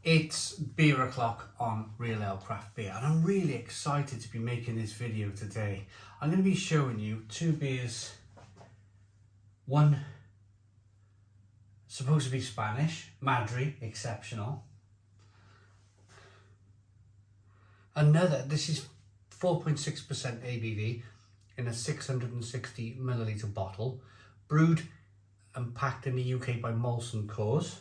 It's beer o'clock on Real Ale Craft Beer, and I'm really excited to be making this video today. I'm going to be showing you two beers. One supposed to be Spanish, Madri, exceptional. Another, this is 4.6% ABV in a 660 milliliter bottle, brewed and packed in the UK by Molson Coors.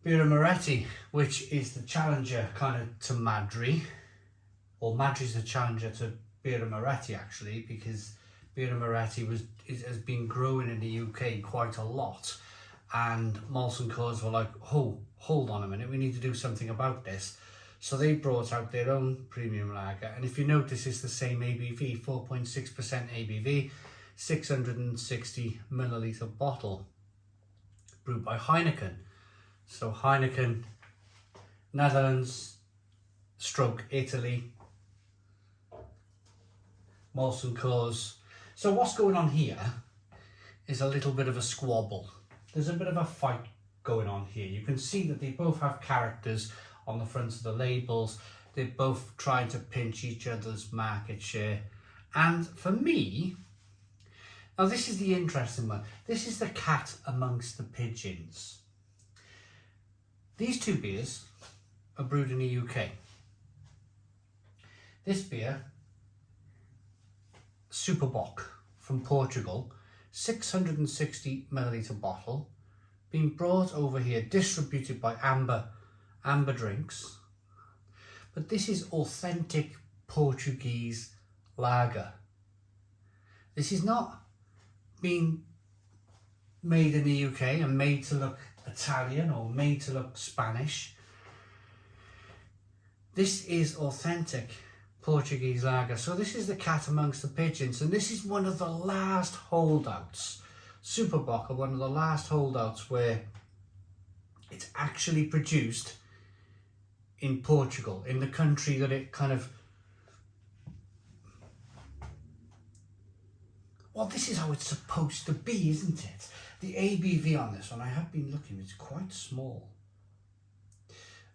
Birra Moretti, which is the challenger kind of to Madri, or Madri's the challenger to Birra Moretti actually, because Birra Moretti has been growing in the UK quite a lot, and Molson Coors were like, oh, hold on a minute, we need to do something about this. So they brought out their own premium lager, and if you notice, it's the same ABV, 4.6% ABV, 660 milliliter bottle, brewed by Heineken. So Heineken, Netherlands, stroke Italy, Molson Coors. So what's going on here is a little bit of a squabble. There's a bit of a fight going on here. You can see that they both have characters on the front of the labels. They're both trying to pinch each other's market share. And for me, now this is the interesting one. This is the cat amongst the pigeons. These two beers are brewed in the UK. This beer, Super Bock from Portugal, 660 milliliter bottle, being brought over here, distributed by Amber Drinks. But this is authentic Portuguese lager. This is not being made in the UK and made to look Italian or made to look Spanish. This is authentic Portuguese lager. So this is the cat amongst the pigeons, and this is one of the last holdouts. Super Bock are one of the last holdouts where it's actually produced in Portugal, in the country that it kind of, well, this is how it's supposed to be, isn't it? The ABV on this one, I have been looking, it's quite small.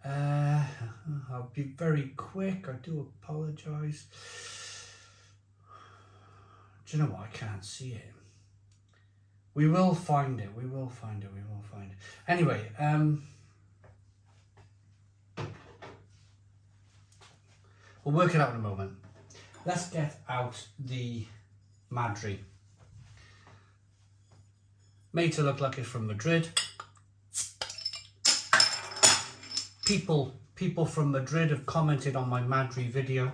I'll be very quick, I do apologise. Do you know what, I can't see it. We will find it, we will find it. Anyway, we'll work it out in a moment. Let's get out the Madri. Made to look like it's from Madrid. People from Madrid have commented on my Madri video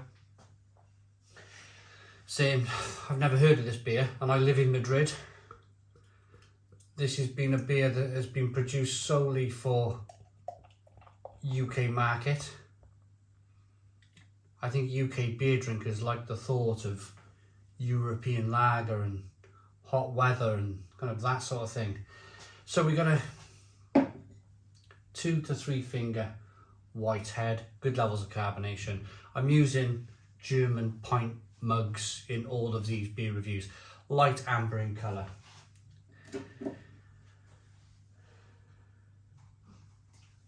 saying, I've never heard of this beer and I live in Madrid. This has been a beer that has been produced solely for UK market. I think UK beer drinkers like the thought of European lager and hot weather and kind of that sort of thing. So we got a 2 to 3 finger white head, good levels of carbonation. I'm using German pint mugs in all of these beer reviews, light amber in colour.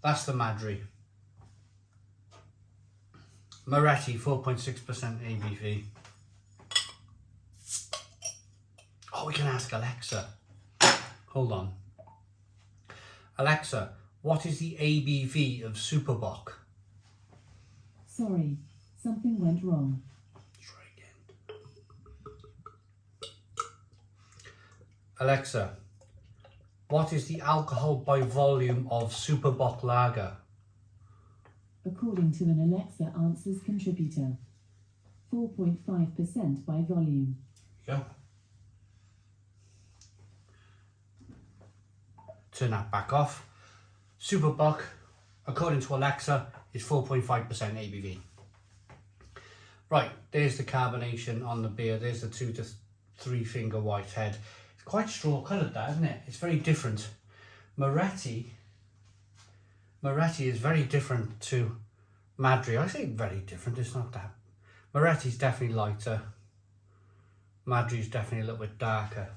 That's the Madri. Moretti, 4.6% ABV. Oh, we can ask Alexa. Hold on. Alexa, what is the ABV of Super Bock? Sorry, something went wrong. Try again. Alexa, what is the alcohol by volume of Super Bock lager? According to an Alexa Answers contributor, 4.5% by volume. Go. Turn that back off. Super Bock, according to Alexa, is 4.5% ABV. Right, there's the carbonation on the beer. There's the 2 to 3 finger white head. It's quite straw coloured, that, isn't it? It's very different. Moretti is very different to Madri. I say very different, it's not that. Moretti's definitely lighter. Madri's definitely a little bit darker.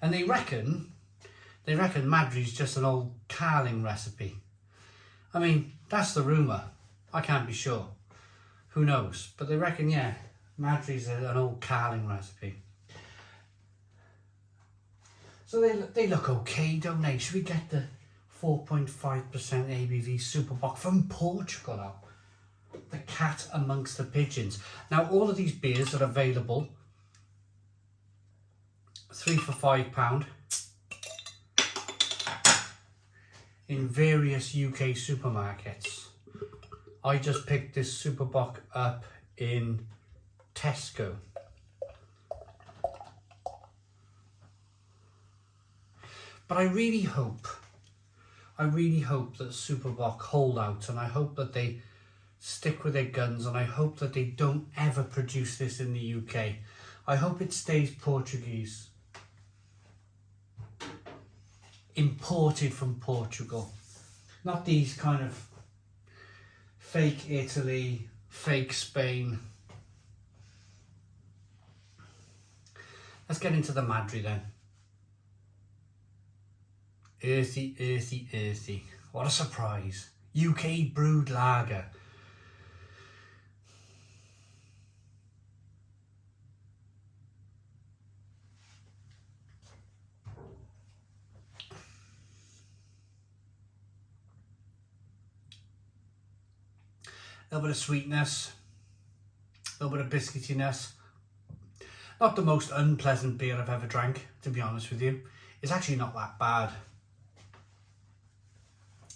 And they reckon They reckon Madri's just an old Carling recipe. I mean, that's the rumour. I can't be sure. Who knows? But they reckon, yeah, Madri's an old Carling recipe. So they look okay, don't they? Should we get the 4.5% ABV Super Bock from Portugal now? The cat amongst the pigeons. Now, all of these beers are available 3 for £5 in various UK supermarkets. I just picked this Super Bock up in Tesco. But I really hope that Super Bock hold out, and I hope that they stick with their guns, and I hope that they don't ever produce this in the UK. I hope it stays Portuguese. Imported from Portugal. Not these kind of fake Italy, fake Spain. Let's get into the Madri then. Earthy, earthy, earthy. What a surprise. UK brewed lager. A little bit of sweetness, a little bit of biscuitiness. Not the most unpleasant beer I've ever drank, to be honest with you. It's actually not that bad.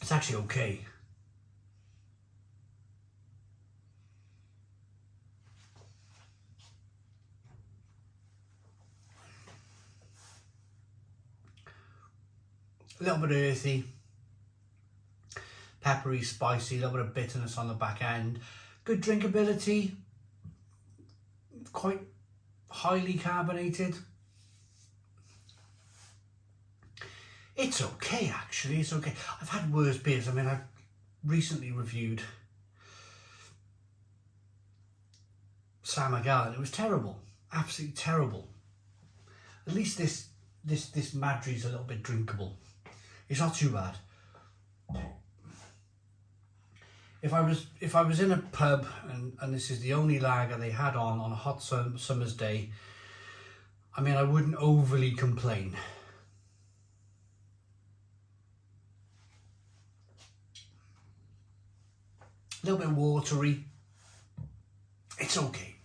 It's actually okay. A little bit earthy, peppery, spicy, a little bit of bitterness on the back end. Good drinkability, quite highly carbonated. It's okay, actually, it's okay. I've had worse beers. I mean, I've recently reviewed Sam Miguel and it was terrible, absolutely terrible. At least this Madri's a little bit drinkable. It's not too bad. If I was in a pub and this is the only lager they had on a hot summer's day, I mean, I wouldn't overly complain. A little bit watery. It's okay.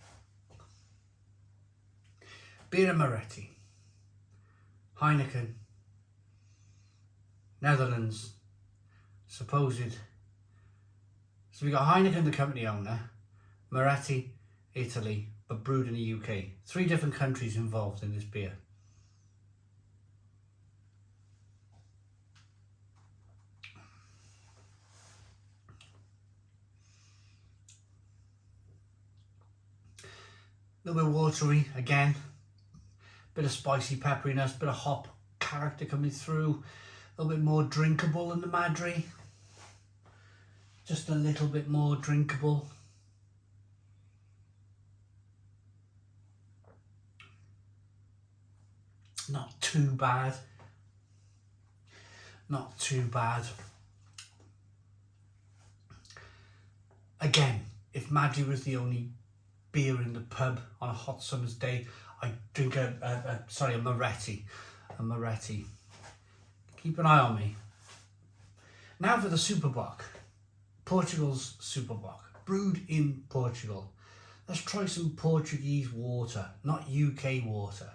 Birra Moretti. Heineken. Netherlands. Supposed. So we got Heineken, the company owner. Moretti, Italy, but brewed in the UK. 3 different countries involved in this beer. A little bit watery again, bit of spicy pepperiness, bit of hop character coming through, a little bit more drinkable than the Madri, just a little bit more drinkable. Not too bad, not too bad. Again, if Madri was the only beer in the pub on a hot summer's day, I'd drink a Moretti. A Moretti. Keep an eye on me. Now for the Super Bock. Portugal's Super Bock. Brewed in Portugal. Let's try some Portuguese water, not UK water.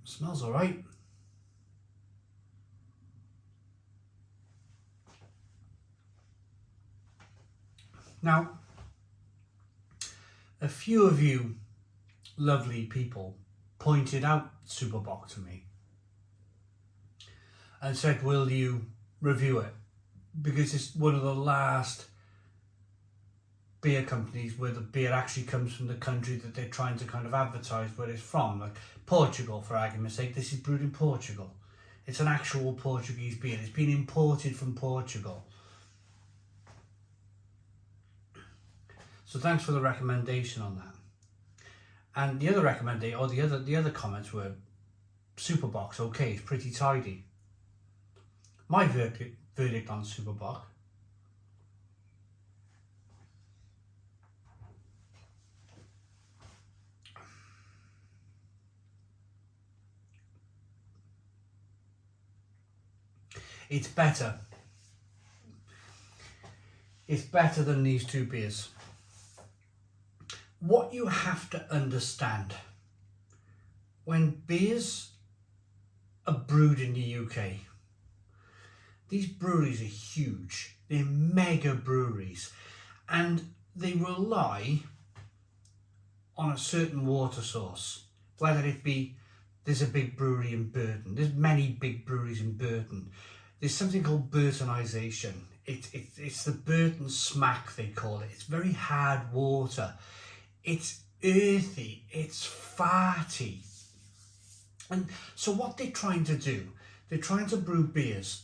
Smells alright. Now, a few of you lovely people pointed out Super Bock to me and said, will you review it? Because it's one of the last beer companies where the beer actually comes from the country that they're trying to kind of advertise where it's from, like Portugal, for argument's sake. This is brewed in Portugal. It's an actual Portuguese beer. It's been imported from Portugal. So thanks for the recommendation on that. And the other recommendation, or the other comments were, Super Bock's okay, it's pretty tidy. My verdict on Super Bock: it's better. It's better than these two beers. What you have to understand, when beers are brewed in the UK, these breweries are huge. They're mega breweries, and they rely on a certain water source, whether it be, there's a big brewery in Burton, there's many big breweries in Burton. There's something called Burtonisation. It's the Burton smack, they call it. It's very hard water. It's earthy, it's farty. And so what they're trying to do, they're trying to brew beers.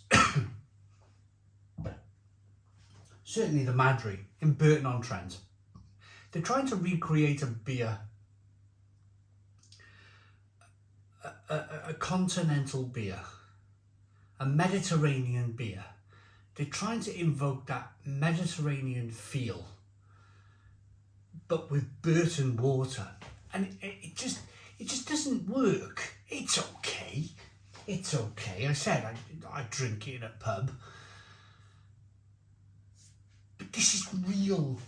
Certainly the Madri in Burton-on-Trent. They're trying to recreate a beer, a continental beer, a Mediterranean beer. They're trying to invoke that Mediterranean feel, but with Burton water, and it just doesn't work. It's okay. It's okay. I said I drink it in a pub, but this is real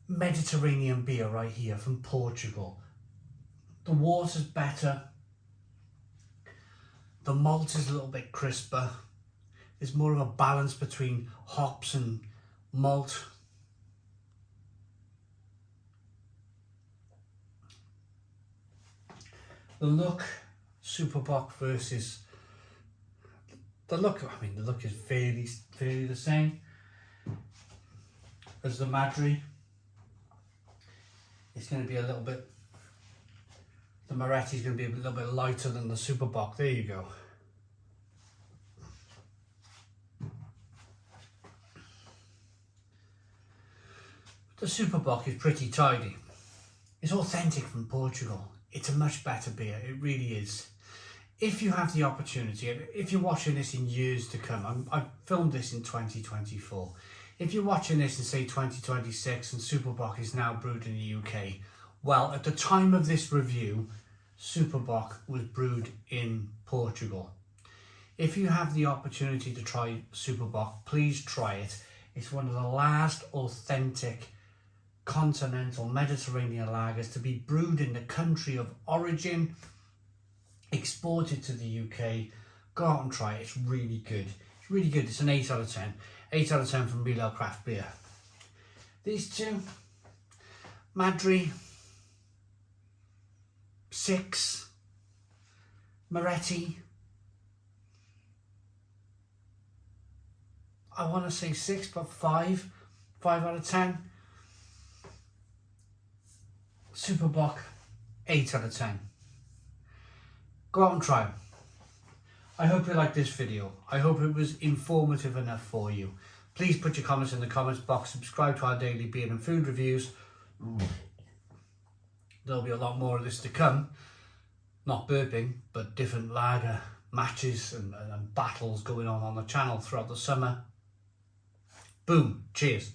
Mediterranean beer right here from Portugal. The water's better. The malt is a little bit crisper. There's more of a balance between hops and malt. The look, Super Bock versus the look. I mean, the look is fairly the same as the Madri. It's going to be a little bit. The Moretti is going to be a little bit lighter than the Super Bock. There you go. The Super Bock is pretty tidy. It's authentic from Portugal. It's a much better beer, it really is. If you have the opportunity, if you're watching this in years to come, I filmed this in 2024. If you're watching this in say 2026 and Super Bock is now brewed in the UK, well, at the time of this review, Super Bock was brewed in Portugal. If you have the opportunity to try Super Bock, please try it. It's one of the last authentic continental Mediterranean lagers to be brewed in the country of origin, exported to the UK. Go out and try it. It's really good. It's really good. It's an 8 out of 10. 8 out of 10 from Real Ale Craft Beer. These two, Madri, 6. Moretti, I want to say 6, but 5 out of 10. Super Bock, 8 out of 10. Go out and try them. I hope you liked this video. I hope it was informative enough for you. Please put your comments in the comments box. Subscribe to our daily beer and food reviews. There'll be a lot more of this to come. Not burping, but different lager matches and battles going on the channel throughout the summer. Boom. Cheers.